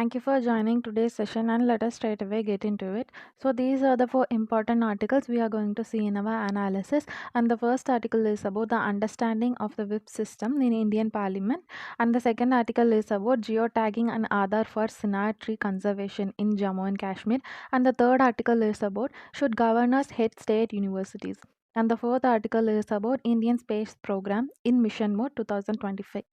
Thank you for joining today's session and let us straight away get into it. So, these are the four important articles we are going to see in our analysis. And the first article is about the understanding of the whip system in Indian Parliament. And the second article is about geotagging and Aadhaar for scenario tree conservation in Jammu and Kashmir. And the third article is about should governors head state universities. And the fourth article is about Indian Space Program in Mission Mode 2025.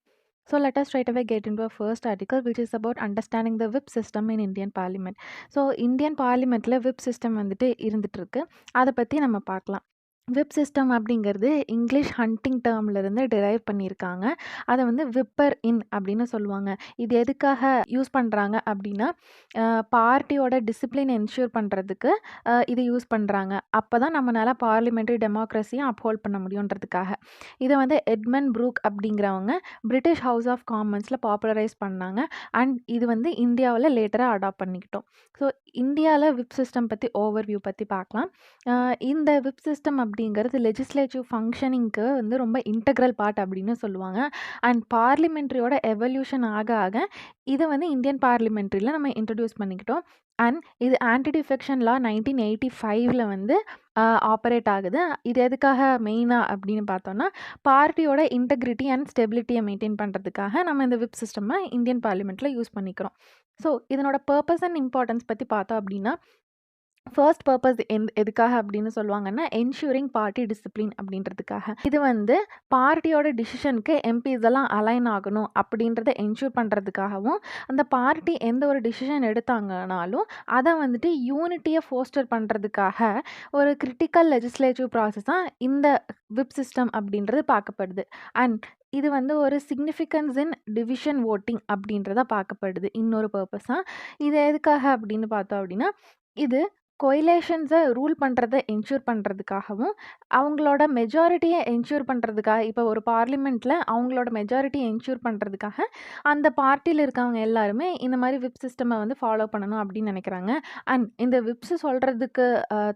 So let us straight away get into our first article, which is about understanding the whip system in Indian Parliament. So Indian பார்லிமெண்ட்டில் whip system வந்துட்டு இருந்துட்டு இருக்கு. அதை பற்றி நம்ம பார்க்கலாம். Whip system அப்படிங்கிறது English hunting டேர்ம்லேருந்து drive பண்ணியிருக்காங்க. அதை வந்து விப்பர் இன் அப்படின்னு சொல்லுவாங்க. இது எதுக்காக யூஸ் பண்ணுறாங்க அப்படின்னா பார்ட்டியோட டிசிப்ளின் என்ஷூர் பண்ணுறதுக்கு இது யூஸ் பண்ணுறாங்க. அப்போ தான் நம்மளால் பார்லிமெண்ட்ரி டெமோக்ரஸியை அப்ஹோல்ட் பண்ண முடியுன்றதுக்காக. இதை வந்து எட்மண்ட் ப்ரூக் அப்படிங்கிறவங்க பிரிட்டிஷ் ஹவுஸ் ஆஃப் காமன்ஸில் பாப்புலரைஸ் பண்ணாங்க. அண்ட் இது வந்து இந்தியாவில் லேட்டராக அடாப்ட் பண்ணிக்கிட்டோம். ஸோ இந்தியாவில் விப் சிஸ்டம் பற்றி ஓவர்வியூ பற்றி பார்க்கலாம். இந்த விப் சிஸ்டம் அப்படிங்கிறது லெஜிஸ்லேட்டிவ் ஃபங்க்ஷனிங்க்கு வந்து ரொம்ப இன்டெக்ரல் பார்ட் அப்படின்னு சொல்லுவாங்க. அண்ட் பார்லிமெண்ட்ரியோட எவல்யூஷன் ஆக ஆக இதை வந்து இந்தியன் பார்லிமெண்ட்ரியில் நம்ம இன்ட்ரடியூஸ் பண்ணிக்கிட்டோம். அண்ட் இது ஆன்டி டிஃபெக்ஷன் லா 1985 வந்து ஆப்பரேட் ஆகுது. இது எதுக்காக மெயினாக அப்படின்னு பார்த்தோன்னா பார்ட்டியோட இன்டெகிரிட்டி அண்ட் ஸ்டெபிலிட்டியை மெயின்டைன் பண்ணுறதுக்காக நம்ம இந்த விப் சிஸ்டமை இந்தியன் பார்லிமெண்ட்டில் யூஸ் பண்ணிக்கிறோம். ஸோ இதனோட பர்பஸ் அண்ட் இம்பார்ட்டன்ஸ் பற்றி பார்த்தோம் அப்படின்னா ஃபர்ஸ்ட் பர்பஸ் எதுக்காக அப்படின்னு சொல்லுவாங்கன்னா என்ஷூரிங் பார்ட்டி டிசிப்ளின் அப்படின்றதுக்காக. இது வந்து பார்ட்டியோட டிசிஷனுக்கு எம்பிஸ் எல்லாம் அலைன் ஆகணும் அப்படின்றத என்ஷூர் பண்ணுறதுக்காகவும், அந்த பார்ட்டி எந்த ஒரு டிசிஷன் எடுத்தாங்கனாலும் அதை வந்துட்டு யூனிட்டியை ஃபோஸ்டர் பண்ணுறதுக்காக ஒரு கிரிட்டிக்கல் லெஜிஸ்லேட்டிவ் ப்ராசஸாக இந்த விப் சிஸ்டம் அப்படின்றது பார்க்கப்படுது. அண்ட் இது வந்து ஒரு சிக்னிஃபிகன்ஸ் இன் டிவிஷன் ஓட்டிங் அப்படின்றத பார்க்கப்படுது இன்னொரு பர்பஸாக. இது எதுக்காக அப்படின்னு பார்த்தோம் அப்படின்னா இது கொயிலேஷன்ஸை ரூல் பண்ணுறதை என்ஷூர் பண்ணுறதுக்காகவும், அவங்களோட மெஜாரிட்டியை என்ஷூர் பண்ணுறதுக்காக, இப்போ ஒரு பார்லிமெண்ட்டில் அவங்களோட மெஜாரிட்டியை என்ஷூர் பண்ணுறதுக்காக அந்த பார்ட்டியில் இருக்கவங்க எல்லாருமே இந்த மாதிரி விப் சிஸ்டமை வந்து ஃபாலோ பண்ணணும் அப்படின்னு நினைக்கிறாங்க. அண்ட் இந்த விப்ஸ் சொல்கிறதுக்கு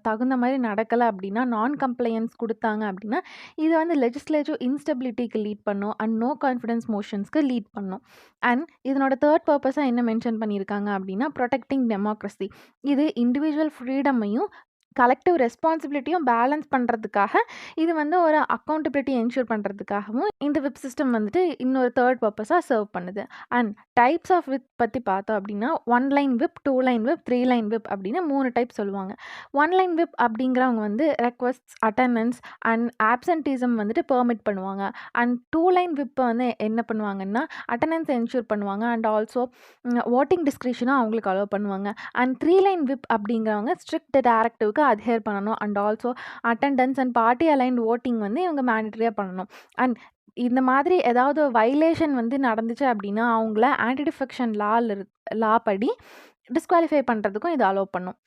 தகுந்த மாதிரி நடக்கலை அப்படின்னா, நான் கம்ப்ளையன்ஸ் கொடுத்தாங்க அப்படின்னா இது வந்து லெஜிஸ்லேட்டிவ் இன்ஸ்டெபிலிட்டிக்கு லீட் பண்ணும் அண்ட் நோ கான்ஃபிடன்ஸ் மோஷன்ஸ்க்கு லீட் பண்ணும். அண்ட் இதனோட தேர்ட் பர்பஸாக என்ன மென்ஷன் பண்ணியிருக்காங்க அப்படின்னா ப்ரொடெக்டிங் டெமோக்ரஸி. இது இண்டிவிஜுவல் ஃப்ரீடமையும் கலெக்டிவ் ரெஸ்பான்சிபிலிட்டியும் பேலன்ஸ் பண்ணுறதுக்காக, இது வந்து ஒரு அக்கௌண்டபிலிட்டி என்ஷூர் பண்ணுறதுக்காகவும் இந்த விப் சிஸ்டம் வந்துட்டு இன்னொரு தேர்ட் பர்பஸாக சர்வ் பண்ணுது. அண்ட் டைப்ஸ் ஆஃப் விப் பற்றி பார்த்தோம் அப்படின்னா 1 line whip, 2 line whip, 3 line whip அப்படின்னு 3 டைப் சொல்லுவாங்க. 1 லைன் விப் அப்படிங்கிறவங்க வந்து ரெக்வஸ்ட்ஸ், அட்டெண்டன்ஸ் அண்ட் ஆப்சன்டிசம் வந்துட்டு பெர்மிட் பண்ணுவாங்க. அண்ட் 2 லைன் விப்பை வந்து என்ன பண்ணுவாங்கன்னா அட்டெண்டன்ஸ் என்ஷூர் பண்ணுவாங்க அண்ட் ஆல்சோ ஓட்டிங் டிஸ்கிரிஷனாக அவங்களுக்கு அலோவ் பண்ணுவாங்க. அண்ட் 3 லைன் விப் அப்படிங்கிறவங்க ஸ்ட்ரிக்ட் டைரக்டிவ்க்கு அட்ஹேர் பண்ணணும் and also attendance and party aligned voting வந்து இவங்க மேண்டட்டரியாக பண்ணணும். அண்ட் இந்த மாதிரி ஏதாவது வைலேஷன் வந்து நடந்துச்சு அப்படின்னா அவங்கள ஆன்டி டிஃபெக்ஷன் லா படி டிஸ்குவாலிஃபை பண்ணுறதுக்கும் இது அலோவ் பண்ணும்.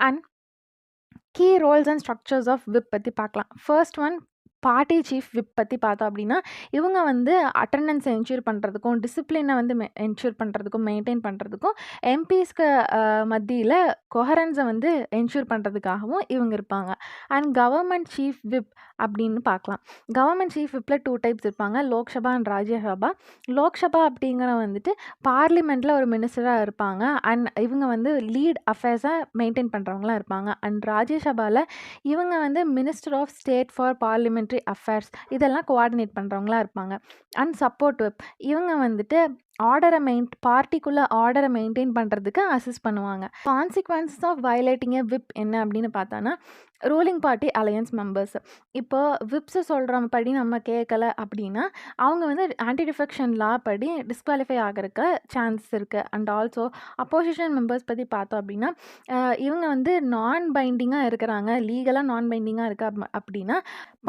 And key roles and structures of whip பற்றி பார்க்கலாம். First one party chief whip பற்றி பார்த்தோம் அப்படின்னா இவங்க வந்து அட்டெண்டன்ஸை என்ஷூர் பண்ணுறதுக்கும், டிசிப்ளினை வந்து என்ஷூர் பண்ணுறதுக்கும், மெயின்டைன் பண்ணுறதுக்கும், எம்பிஸ்க்கு மத்தியில் கொஹரன்ஸை வந்து என்ஷூர் பண்ணுறதுக்காகவும் இவங்க இருப்பாங்க. அண்ட் கவர்மெண்ட் சீஃப் விப் அப்படின்னு பார்க்கலாம். கவர்மெண்ட் சீஃப் விப்பில் 2 டைப்ஸ் இருப்பாங்க, லோக்சபா அண்ட் ராஜ்யசபா. லோக்சபா அப்படிங்கிற வந்துட்டு பார்லிமெண்ட்டில் ஒரு மினிஸ்டராக இருப்பாங்க அண்ட் இவங்க வந்து லீட் அஃபேர்ஸை மெயின்டைன் பண்ணுறவங்களாம் இருப்பாங்க. அண்ட் ராஜ்யசபாவில் இவங்க வந்து minister of state for parliamentary affairs இதெல்லாம் கோஆர்டினேட் பண்ணுறவங்களா இருப்பாங்க. அண்ட் சப்போர்ட் விப் இவங்க வந்துட்டு பார்ட்டிக்குள்ளே ஆர்டரை மெயின்டைன் பண்ணுறதுக்கு அசிஸ்ட் பண்ணுவாங்க. Consequences of violating a whip என்ன அப்படின்னு பார்த்தோன்னா ரூலிங் பார்ட்டி அலையன்ஸ் மெம்பர்ஸ். இப்போ விப்ஸை சொல்கிற படி நம்ம கேட்கல அப்படின்னா அவங்க வந்து ஆன்டி டிஃபெக்ஷன் லா படி டிஸ்குவாலிஃபை ஆகிறதுக்கு சான்சஸ் இருக்குது. அண்ட் ஆல்சோ அப்போசிஷன் மெம்பர்ஸ் பற்றி பார்த்தோம் அப்படின்னா இவங்க வந்து நான் பைண்டிங்காக இருக்கிறாங்க, லீகலாக நான் பைண்டிங்காக இருக்கா அப்படின்னா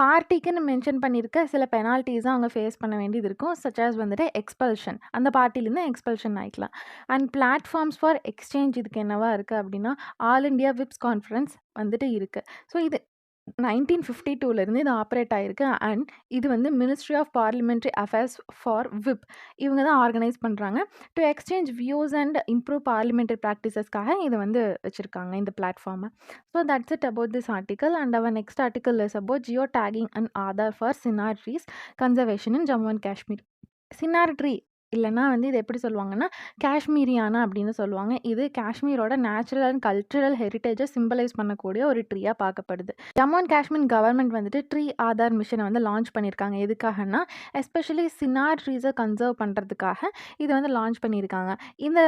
பார்ட்டிக்குன்னு மென்ஷன் பண்ணியிருக்க சில பெனால்ட்டிஸை அவங்க ஃபேஸ் பண்ண வேண்டியது இருக்கும். சச்சாஸ் வந்துட்டு எக்ஸ்பல்ஷன், அந்த பார்ட்டிலேருந்து எக்ஸ்பல்ஷன் ஆகிக்கலாம். அண்ட் பிளாட்ஃபார்ம்ஸ் ஃபார் எக்ஸ்சேஞ்ச் இதுக்கு என்னவா இருக்குது அப்படின்னா ஆல் இண்டியா விப்ஸ் கான்ஃபரன்ஸ் வந்துட்டு இருக்குது. ஸோ இது 1952 இது ஆப்ரேட் ஆகிருக்கு. அண்ட் இது வந்து ministry of parliamentary affairs for whip இவங்க தான் ஆர்கனைஸ் பண்ணுறாங்க. To exchange views and improve parliamentary ப்ராக்டிசஸ்க்காக இதை வந்து வச்சுருக்காங்க இந்த பிளாட்ஃபார்மை. So that's it about this article. And our next article is about geo tagging and Aadhaar for chinar trees conservation in Jammu and Kashmir. Chinar tree இல்லன்னா வந்து இது எப்படி சொல்லுவாங்கன்னா, காஷ்மீரியானா அப்படின்னு சொல்லுவாங்க. இது காஷ்மீரோட நேச்சுரல் அண்ட் கல்ச்சுரல் ஹெரிடேஜை சிம்பலைஸ் பண்ணக்கூடிய ஒரு ட்ரீயா பார்க்கப்படுது. ஜம்மு அண்ட் காஷ்மீர் கவர்மெண்ட் வந்துட்டு ட்ரீ ஆதார் மிஷனை வந்து லான்ச் பண்ணியிருக்காங்க. எதுக்காகன்னா, எஸ்பெஷலி சினார் ட்ரீஸை கன்சர்வ் பண்ணுறதுக்காக இதை வந்து லான்ச் பண்ணியிருக்காங்க. இந்த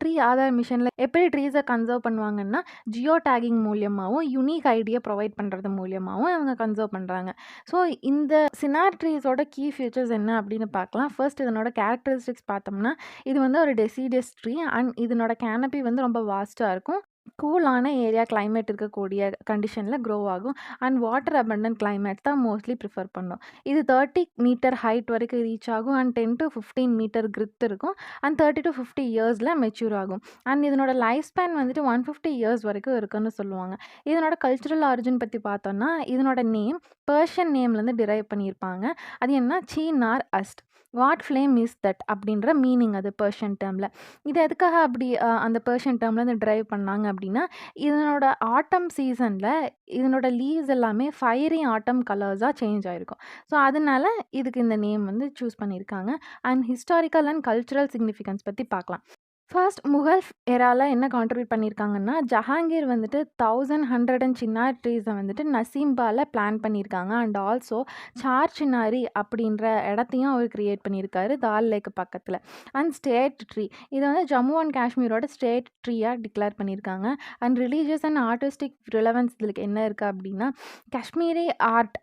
ட்ரீ ஆதார் மிஷனில் எப்படி ட்ரீஸை கன்சர்வ் பண்ணுவாங்கன்னா, ஜியோ டேகிங் மூலியமாகவும் யூனிக் ஐடியை ப்ரொவைட் பண்ணுறது மூலியமாகவும் அவங்க கன்சர்வ் பண்ணுறாங்க. ஸோ இந்த சினார் ட்ரீஸோட கீ ஃபீச்சர்ஸ் என்ன அப்படின்னு பார்க்கலாம். ஃபர்ஸ்ட் இதனோட கேரக்டரிஸ்டிக்ஸ் பார்த்தோம்னா, இது வந்து ஒரு டெசிடியஸ் ட்ரீ அண்ட் இதனோட கேனப்பி வந்து ரொம்ப வாஸ்ட்டாக இருக்கும். கூலான ஏரியா கிளைமேட் இருக்கக்கூடிய கண்டிஷனில் க்ரோ ஆகும் அண்ட் வாட்டர் அபண்டன்ட் கிளைமேட் தான் மோஸ்ட்லி ப்ரிஃபர் பண்ணும். இது 30 மீட்டர் ஹைட் வரைக்கும் ரீச் ஆகும் அண்ட் 10 to 15 மீட்டர் கிரித் இருக்கும் அண்ட் 30 to 50 இயர்ஸில் மெச்சூர் ஆகும். அண்ட் இதனோட லைஃப் ஸ்பேன் வந்துட்டு 150 இயர்ஸ் வரைக்கும் இருக்குன்னு சொல்லுவாங்க. இதனோட கல்ச்சுரல் ஆரிஜின் பற்றி பார்த்தோம்னா, இதனோட நேம் பெர்ஷியன் நேம்லேருந்து டிரைவ் பண்ணியிருப்பாங்க. அது என்ன, சீனார் அஸ்ட் வாட் ஃப்ளேம் இஸ் தட் அப்படின்ற மீனிங் அது பெர்ஷியன் டேர்மில். இது எதுக்காக அப்படி அந்த பெர்ஷியன் டேர்ம்லேருந்து டிரைவ் பண்ணாங்க அப்படின்னா, இதனோட ஆட்டம் சீசனில் இதனோட லீவ்ஸ் எல்லாமே ஃபயரி ஆட்டம் கலர்ஸாக சேஞ்ச் ஆகிருக்கும். ஸோ அதனால இதுக்கு இந்த நேம் வந்து சூஸ் பண்ணியிருக்காங்க. And historical and cultural significance பற்றி பார்க்கலாம். ஃபர்ஸ்ட் முகல் எரால என்ன கான்ட்ரிபியூட் பண்ணியிருக்காங்கன்னா, ஜஹாங்கீர் வந்துட்டு 1100 சின்னார் ட்ரீஸை வந்துட்டு நசீம்பால பிளான் பண்ணியிருக்காங்க. அண்ட் ஆல்சோ சார் சின்னாரி அப்படின்ற இடத்தையும் அவர் கிரியேட் பண்ணியிருக்காரு தால் லேக் பக்கத்தில். அண்ட் ஸ்டேட் ட்ரீ இதை வந்து ஜம்மு அண்ட் காஷ்மீரோட ஸ்டேட் ட்ரீயாக டிக்ளேர் பண்ணியிருக்காங்க. And religious and artistic relevance இதுக்கு என்ன இருக்குது அப்படின்னா, காஷ்மீரி ஆர்ட்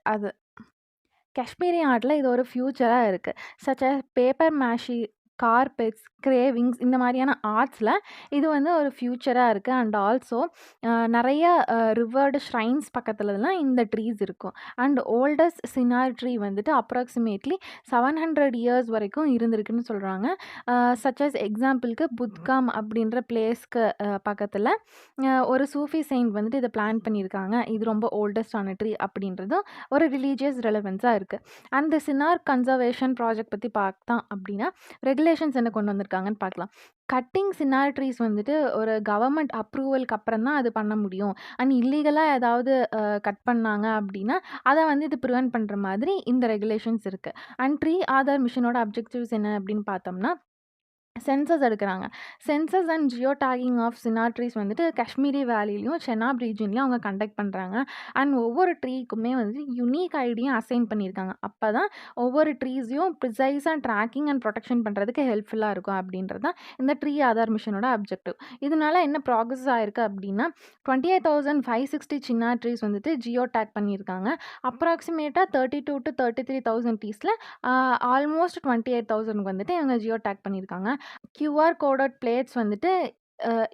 காஷ்மீரி ஆர்ட்டில் இது ஒரு ஃப்யூச்சராக இருக்குது. Such as papier mache, carpets, carvings இந்த மாதிரியான ஆர்ட்ஸில் இது வந்து ஒரு ஃப்யூச்சராக இருக்குது. அண்ட் ஆல்சோ நிறைய ரிவர்டு ஷ்ரைன்ஸ் பக்கத்துலலாம் இந்த ட்ரீஸ் இருக்கும். அண்ட் ஓல்டஸ்ட் சினார் ட்ரீ வந்துட்டு அப்ராக்சிமேட்லி 700 இயர்ஸ் வரைக்கும் இருந்திருக்குன்னு சொல்கிறாங்க. சச் அஸ் எக்ஸாம்பிளுக்கு புத்காம் அப்படின்ற பிளேஸ்க்கு பக்கத்தில் ஒரு சூஃபி செயின்ட் வந்துட்டு இதை பிளான் பண்ணியிருக்காங்க. இது ரொம்ப ஓல்டஸ்டான ட்ரீ அப்படின்றதும் ஒரு ரிலீஜியஸ் ரெலவென்ஸாக இருக்குது. அந்த சினார் கன்சர்வேஷன் ப்ராஜெக்ட் பற்றி பார்த்தோம் அப்படின்னா, ரெகுலேஷன்ஸ் என்ன கொண்டு வந்திருக்காங்கன்னு பார்க்கலாம். கட்டிங் சினார் ட்ரீஸ் வந்துட்டு ஒரு கவர்மெண்ட் அப்ரூவலுக்கு அப்புறம் தான் அது பண்ண முடியும். அண்ட் இல்லீகலாக ஏதாவது கட் பண்ணாங்க அப்படின்னா, அதை வந்து இது ப்ரிவென்ட் பண்ணுற மாதிரி இந்த ரெகுலேஷன்ஸ் இருக்குது. அண்ட் ட்ரீ ஆதார் மிஷனோட அப்ஜெக்டிவ்ஸ் என்ன அப்படின்னு பார்த்தோம்னா, சென்சஸ் எடுக்கிறாங்க. Census and geo tagging of chinar trees வந்துட்டு காஷ்மீரி வேலிலையும் செனாப் ரீஜன்லையும் அவங்க கண்டக்ட் பண்ணுறாங்க. அண்ட் ஒவ்வொரு ட்ரீக்குமே வந்து யுனிக் ஐடியும் அசைன் பண்ணியிருக்காங்க. அப்போ தான் ஒவ்வொரு ட்ரீஸையும் ப்ரிசைஸாக ட்ராக்கிங் அண்ட் ப்ரொடெக்ஷன் பண்ணுறதுக்கு ஹெல்ப்ஃபுல்லாக இருக்கும் அப்படின்றது தான் இந்த ட்ரீ ஆதார் மிஷனோட அப்ஜெக்டிவ். இதனால என்ன ப்ராக்ரஸ் ஆயிருக்கு அப்படின்னா, 28,560 சின்னார் ட்ரீஸ் வந்துட்டு ஜியோ டேக் பண்ணியிருக்காங்க. அப்ராக்சிமேட்டாக 32 to 33,000 ட்ரீஸில் ஆல்மோஸ்ட் 28,000 வந்துட்டு இவங்க ஜியோ டேக் பண்ணியிருக்காங்க. கியூஆர் கோடட் பிளேட்ஸ் வந்துட்டு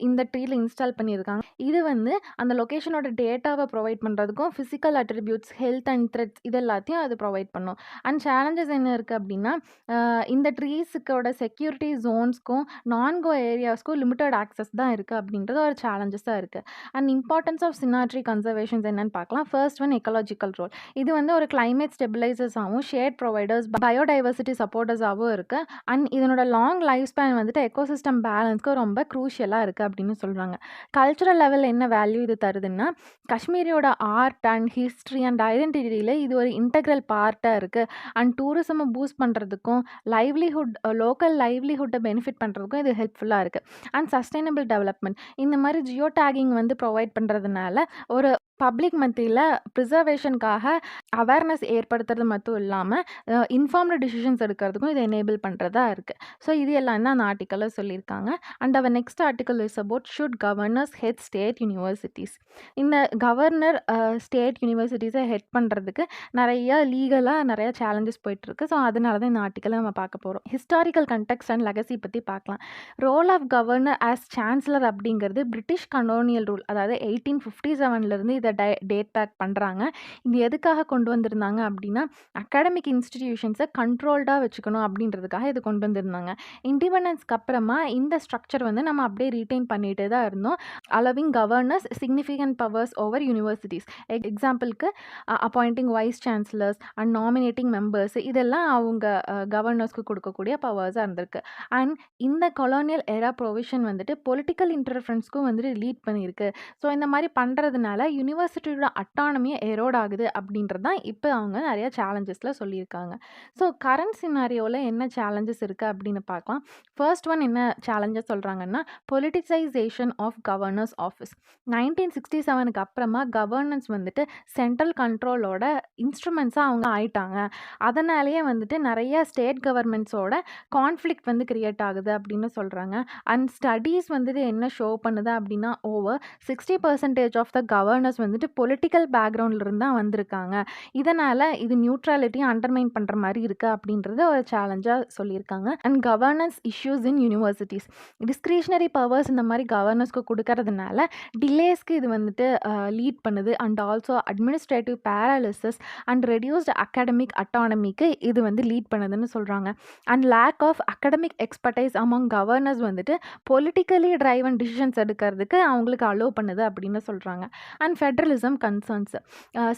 இந்த ட்ரீல இன்ஸ்டால் பண்ணியிருக்காங்க. இது வந்து அந்த லொக்கேஷனோட டேட்டாவை ப்ரொவைட் பண்ணுறதுக்கும், physical attributes, health and threads இது எல்லாத்தையும் அது ப்ரொவைட் பண்ணும். அண்ட் சேலஞ்சஸ் என்ன இருக்குது அப்படின்னா, இந்த ட்ரீஸுக்கோட செக்யூரிட்டி ஜோன்ஸ்க்கும் நான்கோ ஏரியாஸ்க்கும் லிமிட்டட் ஆக்சஸ் தான் இருக்குது அப்படின்றது ஒரு சேலஞ்சஸாக இருக்குது. And importance of chinar conservations என்னன்னு பார்க்கலாம். First one ecological role. இது வந்து ஒரு கிளைமேட் ஸ்டெபிலைசர்ஸாகவும், ஷேட் ப்ரொவைடர்ஸ், பயோடைவர்சிட்டி சப்போர்ட்டர்ஸாகவும் இருக்குது. அண்ட் இதனோட லாங் லைஃப் ஸ்பேன் வந்துட்டு எக்கோசிஸ்டம் பேலன்ஸ்க்கு ரொம்ப க்ரூஷியலாக இருக்குது அப்படின்னு சொல்கிறாங்க. கல்ச்சுரல் லெவலில் என்ன வேல்யூ இது தருதுன்னா, காஷ்மீரியோட ஆர்ட் அண்ட் ஹிஸ்ட்ரி அண்ட் ஐடென்டிட்டியில் இது ஒரு இன்டெக்ரல் பார்ட்டாக இருக்குது. அண்ட் டூரிசமை பூஸ்ட் பண்ணுறதுக்கும், லோக்கல் லைவ்லிஹுட்டை பெனிஃபிட் பண்ணுறதுக்கும் இது ஹெல்ப்ஃபுல்லாக இருக்குது. அண்ட் சஸ்டைனபிள் டெவலப்மெண்ட் இந்த மாதிரி ஜியோ டேகிங் வந்து ப்ரொவைட் பண்ணுறதுனால ஒரு பப்ளிக் மத்தியில் ப்ரிசர்வேஷனுக்காக அவேர்னஸ் ஏற்படுத்துறது மட்டும் இல்லாமல் இன்ஃபார்ம்டு டிசிஷன்ஸ் எடுக்கிறதுக்கும் இதை எனேபிள் பண்ணுறதா இருக்குது. ஸோ இது எல்லாம் தான் அந்த ஆர்டிக்கலில் சொல்லியிருக்காங்க. And our next article is about should governors head state universities. இந்த கவர்னர் ஸ்டேட் யூனிவர்சிட்டிஸை ஹெட் பண்ணுறதுக்கு நிறைய லீகலாக நிறைய சேலஞ்சஸ் போயிட்டுருக்கு. ஸோ அதனால தான் இந்த ஆர்டிக்கலை நம்ம பார்க்க போகிறோம். ஹிஸ்டாரிக்கல் கண்டெக்ஸ்ட் அண்ட் லெகசி பற்றி பார்க்கலாம். Role of governor as chancellor அப்படிங்கிறது பிரிட்டிஷ் கலோனியல் ரூல், அதாவது 1857 இதை டேட் பேக் பண்ணுறாங்க. இது எதுக்காக கொண்டு வந்திருந்தாங்க அப்படின்னா, அகாடமிக் இன்ஸ்டிடியூஷன்ஸை கண்ட்ரோல்டாக வச்சுக்கணும் அப்படின்றதுக்காக இது கொண்டு வந்திருந்தாங்க. இண்டிபெண்டன்ஸ்க்கு அப்புறமா இந்த ஸ்ட்ரக்சர் வந்து நம்ம அப்படியே ரீட்டைன் பண்ணிகிட்டே தான் இருந்தோம். Allowing governors significant powers over universities. எக்ஸாம்பிளுக்கு appointing vice chancellors and nominating members இதெல்லாம் அவங்க கவர்னர்ஸ்க்கு கொடுக்கக்கூடிய பவர்ஸாக இருந்திருக்கு. அண்ட் இந்த கொலோனியல் எரா ப்ரொவிஷன் வந்துட்டு பொலிட்டிக்கல் இன்டர்ஃபரன்ஸ்க்கும் வந்துட்டு லீட் பண்ணியிருக்கு. ஸோ இந்த மாதிரி பண்ணுறதுனால யூனிவர்சிட்டியோட அட்டானமியே எரோட் ஆகுது அப்படின்றது தான் இப்போ அவங்க நிறைய சேலஞ்சஸில் சொல்லியிருக்காங்க. ஸோ கரண்ட் சினாரியோவில் என்ன சேலஞ்சஸ் இருக்குது அப்படின்னு பார்க்கலாம். ஃபர்ஸ்ட் ஒன் என்ன சேலஞ்சஸ் சொல்கிறாங்கன்னா, பொலிட்டிசைசேஷன் ஆஃப் கவர்னர்ஸ் ஆஃபீஸ். 1967க்கு அப்புறமா கவர்னன்ஸ் வந்துட்டு சென்ட்ரல் கண்ட்ரோலோட இன்ஸ்ட்ருமெண்ட்ஸாக அவங்க ஆயிட்டாங்க. அதனாலேயே வந்துட்டு நிறைய ஸ்டேட் கவர்மெண்ட்ஸோட கான்ஃப்ளிக்ட் வந்து கிரியேட் ஆகுது அப்படின்னு சொல்கிறாங்க. அண்ட் ஸ்டடீஸ் வந்துட்டு என்ன ஷோ பண்ணுது அப்படின்னா, ஓவர் 60% ஆஃப் த கவர்னர்ஸ் வந்துட்டு பொலிட்டிக்கல் பேக்ரவுண்ட்லேருந்து தான் வந்திருக்காங்க. இதனால் இது நியூட்ரலிட்டியை அண்டர்மைன் பண்ணுற மாதிரி இருக்குது அப்படின்றது ஒரு சேலஞ்சாக சொல்லியிருக்காங்க. And governance issues in universities. Discretionary powers இந்த மாதிரி கவர்னர்ஸ்க்கு கொடுக்கறதுனால டிலேஸ்க்கு இது வந்துட்டு லீட் பண்ணுது. And also administrative paralysis and reduced academic அட்டானமிக்கு இது வந்து லீட் பண்ணுதுன்னு சொல்கிறாங்க. And lack of academic expertise among governors வந்துட்டு பொலிட்டிக்கலி ட்ரைவன் டிசிஷன்ஸ் எடுக்கிறதுக்கு அவங்களுக்கு அலோவ் பண்ணுது அப்படின்னு சொல்கிறாங்க. And federalism concerns.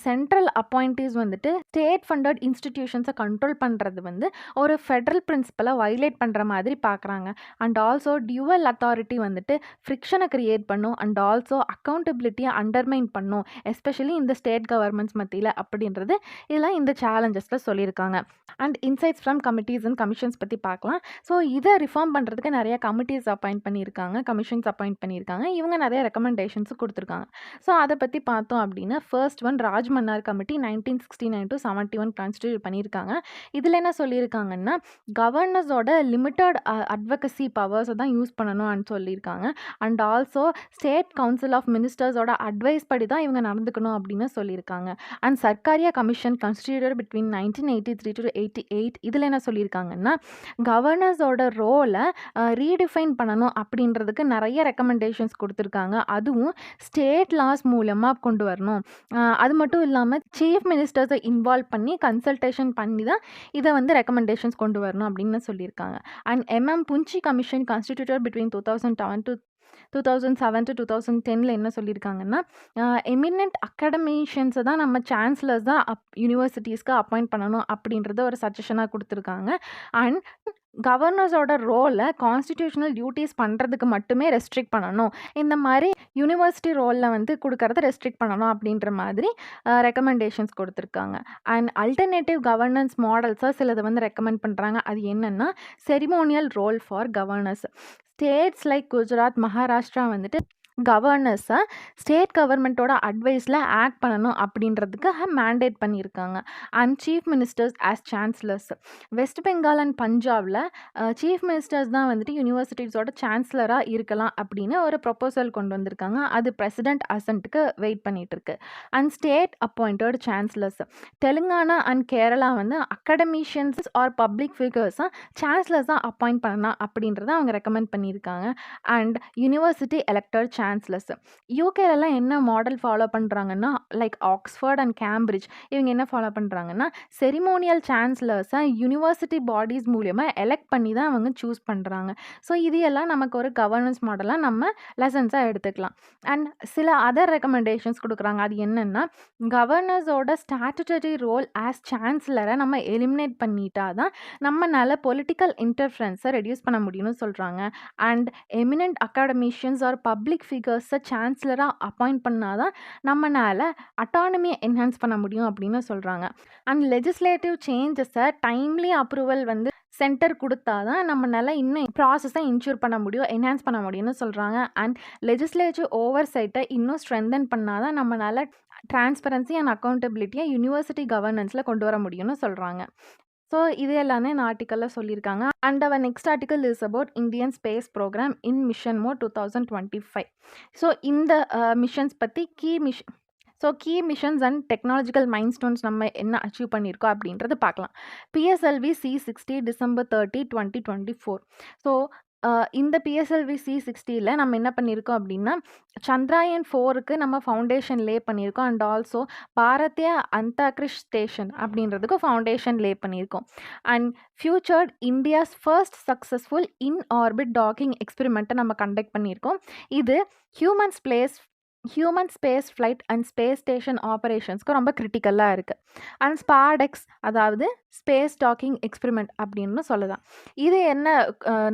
Central appointees வந்துட்டு ஸ்டேட் ஃபண்டட் இன்ஸ்டிடியூஷன்ஸை கண்ட்ரோல் பண்ணுறது வந்து ஒரு ஃபெட்ரல் பிரின்சிபலை வைலேட் பண்ணுற மாதிரி பார்க்குறாங்க. அண்ட் ஆல்சோ டியூவல் அத்தாரிட்டி வந்துட்டு ஃப்ரிக்ஷனை கிரியேட் பண்ணும். அண்ட் ஆல்சோ அக்கௌண்டபிலிட்டியை அண்டர்மைன் பண்ணும், எஸ்பெஷலி இந்த ஸ்டேட் கவர்மெண்ட்ஸ் மத்தியில் அப்படின்றது இதெல்லாம் இந்த சேலஞ்சஸில் சொல்லியிருக்காங்க. And insights from committees and commissions பற்றி பார்க்கலாம். ஸோ இதை ரிஃபார்ம் பண்ணுறதுக்கு நிறைய கமிட்டிஸ் அப்பாயிண்ட் பண்ணியிருக்காங்க, கமிஷன்ஸ் அப்பாயிண்ட் பண்ணியிருக்காங்க. இவங்க நிறைய ரெக்கமெண்டேஷன்ஸும் கொடுத்துருக்காங்க. ஸோ அதை பற்றி பார்த்தோம் அப்படின்னா, first one Rajamannar committee 1969 to 71 constitute பண்ணியிருக்காங்க. இதில் என்ன சொல்லியிருக்காங்கன்னா, கவர்னர்ஸோட லிமிட்டட் அட்வொகசி பவர்ஸை தான் யூஸ் பண்ணணும்னு சொல்லியிருக்காங்க. And also state council of மினிஸ்டர்ஸோட அட்வைஸ் படி தான் இவங்க நடந்துக்கணும் அப்படின்னு சொல்லியிருக்காங்க. And Sarkaria commission constituted between 1983 to 88 இதில் என்ன சொல்லியிருக்காங்கன்னா, கவர்னர்ஸோட ரோலை ரீடிஃபைன் பண்ணணும் அப்படின்றதுக்கு நிறைய ரெக்கமெண்டேஷன்ஸ் கொடுத்துருக்காங்க. அதுவும் ஸ்டேட் லாஸ் மூலமாக கொண்டு வரணும். அது மட்டும் இல்லாமல் சீஃப் மினிஸ்டர்ஸை இன்வால்வ் பண்ணி கன்சல்டேஷன் பண்ணி தான் இதை வந்து ரெக்கமெண்டேஷன்ஸ் கொண்டு வரணும் அப்படின்னு சொல்லியிருக்காங்க. And Punji commission constituted between 2007 to 2010 என்ன சொல்லியிருக்காங்கன்னா, எமினன்ட் அகாடமிஷியன்ஸை தான் நம்ம சான்சலர்ஸ் தான் யூனிவர்சிட்டிஸ்க்கு அப்பாயிண்ட் பண்ணணும் அப்படின்றத ஒரு சஜஷனாக கொடுத்துருக்காங்க. அண்ட் கவர்னர்ஸோட ரோலை கான்ஸ்டிடியூஷனல் டியூட்டிஸ் பண்ணுறதுக்கு மட்டுமே ரெஸ்ட்ரிக்ட் பண்ணணும், இந்த மாதிரி யூனிவர்சிட்டி ரோலில் வந்து கொடுக்கறத ரெஸ்ட்ரிக்ட் பண்ணணும் அப்படின்ற மாதிரி ரெக்கமெண்டேஷன்ஸ் கொடுத்துருக்காங்க. அண்ட் அல்டர்னேட்டிவ் கவர்னன்ஸ் மாடல்ஸை சிலதை வந்து ரெக்கமெண்ட் பண்ணுறாங்க. அது என்னென்னா, ceremonial role for governors. States like Gujarat, Maharashtra வந்துட்டு கவர்னர்ஸை ஸ்டேட் கவர்மெண்ட்டோட அட்வைஸில் ஆக்ட் பண்ணணும் அப்படின்றதுக்கு மேண்டேட் பண்ணியிருக்காங்க. And chief ministers as chancellors. West Bengal and பஞ்சாபில் சீஃப் மினிஸ்டர்ஸ் தான் வந்துட்டு யூனிவர்சிட்டிஸோட சான்சலராக இருக்கலாம் அப்படின்னு ஒரு ப்ரொப்போசல் கொண்டு வந்திருக்காங்க. அது பிரசிடென்ட் அசன்ட்டுக்கு வெயிட் பண்ணிட்டு இருக்கு. And state appointed chancellors. Telangana and Kerala வந்து அகடமிஷியன்ஸ் ஆர் பப்ளிக் ஃபிகர்ஸாக சான்சலர்ஸாக அப்பாயிண்ட் பண்ணலாம் அப்படின்றத அவங்க ரெக்கமெண்ட் பண்ணியிருக்காங்க. And university elected chancellors. யூகேலலாம் என்ன மாடல் ஃபாலோ பண்ணுறாங்கன்னா, லைக் ஆக்ஸ்ஃபோர்ட் அண்ட் கேம்பிரிட்ஜ் இவங்க என்ன ஃபாலோ பண்ணுறாங்கன்னா, செரிமோனியல் சான்சலர்ஸை யூனிவர்சிட்டி பாடிஸ் மூலியமாக எலெக்ட் பண்ணி தான் அவங்க சூஸ் பண்ணுறாங்க. ஸோ இது எல்லாம் நமக்கு ஒரு கவர்னன்ஸ் மாடலாக நம்ம லெசன்ஸாக எடுத்துக்கலாம். அண்ட் சில அதர் ரெக்கமெண்டேஷன்ஸ் கொடுக்குறாங்க. அது என்னென்னா, கவர்னர்ஸோட ஸ்டாட்டுட்டரி ரோல் ஆஸ் சான்சலரை நம்ம எலிமினேட் பண்ணிட்டா தான் நம்மளால் பொலிட்டிக்கல் இன்டர்ஃபரன்ஸை ரெடியூஸ் பண்ண முடியும்னு சொல்கிறாங்க. And eminent academicians or public ஃபிகர்ஸை சான்சலராக அப்பாயிண்ட் பண்ணால் தான் நம்மளால் அட்டானமியை என்ஹான்ஸ் பண்ண முடியும் அப்படின்னு சொல்கிறாங்க. அண்ட் லெஜிஸ்லேட்டிவ் சேஞ்சஸை டைம்லி அப்ரூவல் வந்து சென்டர் கொடுத்தா தான் நம்மளால் இன்னும் ப்ராசஸை இன்ஷூர் பண்ண முடியும், என்ஹான்ஸ் பண்ண முடியும்னு சொல்கிறாங்க. அண்ட் லெஜிஸ்லேட்டிவ் ஓவர் சைட்டை இன்னும் ஸ்ட்ரென்தன் பண்ணால் தான் நம்மளால் டிரான்ஸ்பரன்சி அண்ட் அக்கௌண்டபிலிட்டியை யூனிவர்சிட்டி கவர்னன்ஸில் கொண்டு வர முடியும்னு சொல்கிறாங்க. ஸோ இது எல்லாமே இந்த ஆர்டிக்கலில் சொல்லியிருக்காங்க. And our next article is about Indian space program in mission mode 2025. So இந்த மிஷன்ஸ் பற்றி key missions and technological milestones நம்ம என்ன அச்சீவ் பண்ணியிருக்கோம் அப்படின்றது பார்க்கலாம். PSLV C60 December 30, 2024. ஸோ இந்த PSLV C60ல் நம்ம என்ன பண்ணியிருக்கோம் அப்படின்னா, சந்திராயன் 4க்கு நம்ம ஃபவுண்டேஷன் லே பண்ணியிருக்கோம். And also Bharatiya Antariksh station அப்படின்றதுக்கு ஃபவுண்டேஷன் லே பண்ணியிருக்கோம். And featured India's first successful in orbit docking எக்ஸ்பெரிமெண்ட்டை நம்ம கண்டக்ட் பண்ணியிருக்கோம். இது humans plays human space flight and space station ஆப்பரேஷன்ஸ்க்கு ரொம்ப கிரிட்டிக்கலாக இருக்குது. அண்ட் ஸ்பாடெக்ஸ் அதாவது ஸ்பேஸ் டாக்கிங் எக்ஸ்பெரிமெண்ட் அப்படின்னு சொல்லலாம். இது என்ன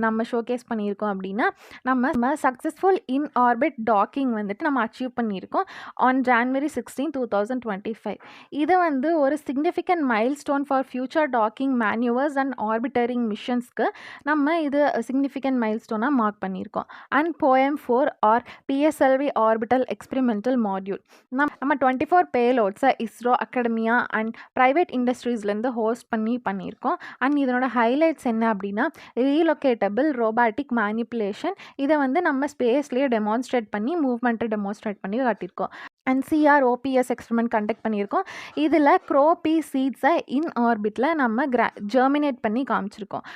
நம்ம ஷோகேஸ் பண்ணியிருக்கோம் அப்படின்னா, நம்ம சக்ஸஸ்ஃபுல் இன் ஆர்பிட் டாக்கிங் வந்துட்டு நம்ம அச்சீவ் பண்ணியிருக்கோம் ஆன் January 16, 2025. இது வந்து ஒரு significant milestone for future docking manoeuvres and orbiting மிஷன்ஸ்க்கு நம்ம இது சிக்னிஃபிகண்ட் மைல்ஸ்டோனாக மார்க் பண்ணியிருக்கோம். And POEM-4 or PSLV orbital experimental module நம்ம 24 பேலோட்ஸை இஸ்ரோ, அகாடமியா அண்ட் ப்ரைவேட் இண்டஸ்ட்ரீஸ்லேருந்து ஹோஸ்ட் பண்ணியிருக்கோம். அண்ட் இதனோட ஹைலைட்ஸ் என்ன அப்படின்னா, ரீலொகேட்டபிள் ரோபாட்டிக் மேனிப்புலேஷன். இதை வந்து நம்ம ஸ்பேஸ்லேயே டெமான்ஸ்ட்ரேட் பண்ணி மூவ்மெண்ட்டை டெமான்ஸ்ட்ரேட் பண்ணி காட்டியிருக்கோம். அண்ட் CROPS எக்ஸ்பெரிமெண்ட் கண்டக்ட் பண்ணியிருக்கோம். இதில் க்ரோபி சீட்ஸை இன் ஆர்பிட்டில் நம்ம ஜெர்மினேட் பண்ணி காமிச்சிருக்கோம்.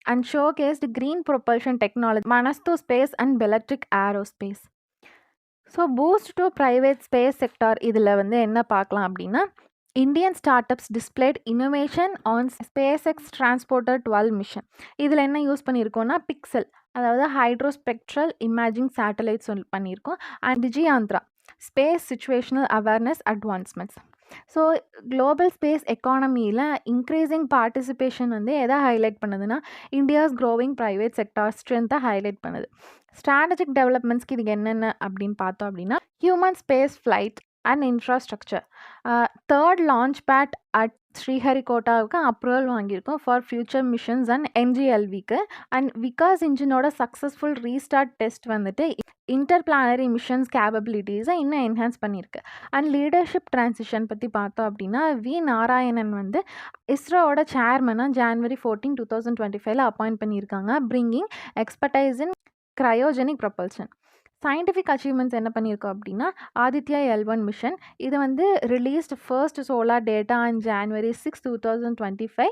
அண்ட் showcased green propulsion technology, Manastu Space and Bellatrix Aerospace. So boost to private space sector இதில் வந்து என்ன பார்க்கலாம் அப்படின்னா, Indian startups displayed innovation on SpaceX transporter 12 mission. இதில் என்ன யூஸ் பண்ணியிருக்கோம்னா, பிக்சல் அதாவது ஹைட்ரோஸ்பெக்ட்ரல் இமேஜிங் சேட்டலைட்ஸ் பண்ணியிருக்கோம். And Digantara space situational awareness advancements. So global space எக்கானமியில் increasing participation வந்து எதை ஹைலைட் பண்ணுதுன்னா, இந்தியாஸ் க்ரோவிங் ப்ரைவேட் செக்டார் ஸ்ட்ரென்த்தை ஹைலைட் பண்ணுது. ஸ்ட்ராட்டஜிக் டெவலப்மெண்ட்ஸ்க்கு இதுக்கு என்னென்ன அப்படின்னு பார்த்தோம் அப்படின்னா, human space flight and infrastructure. Third launch pad at ஸ்ரீஹரிகோட்டாவுக்கு அப்ரூவல் வாங்கியிருக்கோம் ஃபார் ஃபியூச்சர் மிஷன்ஸ் அண்ட் NGLVக்கு. அண்ட் விகாஸ் இன்ஜினோட சக்ஸஸ்ஃபுல் ரீஸ்டார்ட் டெஸ்ட் வந்துட்டு இன்டர்பிளானரி மிஷன்ஸ் கேப்பபிலிட்டிஸை இன்னும் என்ஹான்ஸ் பண்ணியிருக்கு. அண்ட் லீடர்ஷிப் டிரான்சிஷன் பற்றி பார்த்தோம் அப்படின்னா, வி நாராயணன் வந்து இஸ்ரோவோட சேர்மனாக January 14, 2025 அப்பாயிண்ட் பண்ணியிருக்காங்க, bringing expertise in cryogenic propulsion. Scientific achievements என்ன பண்ணியிருக்கோம் அப்படின்னா, ஆதித்யா L1 மிஷன். இது வந்து released first solar data on January 6, 2025,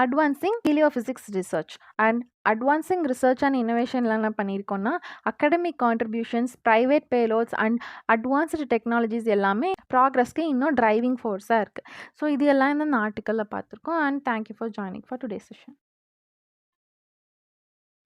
advancing heliophysics research. And advancing research and இன்னோவேஷனில் என்ன பண்ணியிருக்கோம்னா, academic contributions, private payloads and advanced technologies எல்லாமே ப்ராக்ரஸ்க்கு இன்னும் டிரைவிங் ஃபோர்ஸாக இருக்குது. ஸோ இது எல்லாம் இந்த ஆர்டிக்கலில் பார்த்துருக்கோம். And thank you for joining for today session.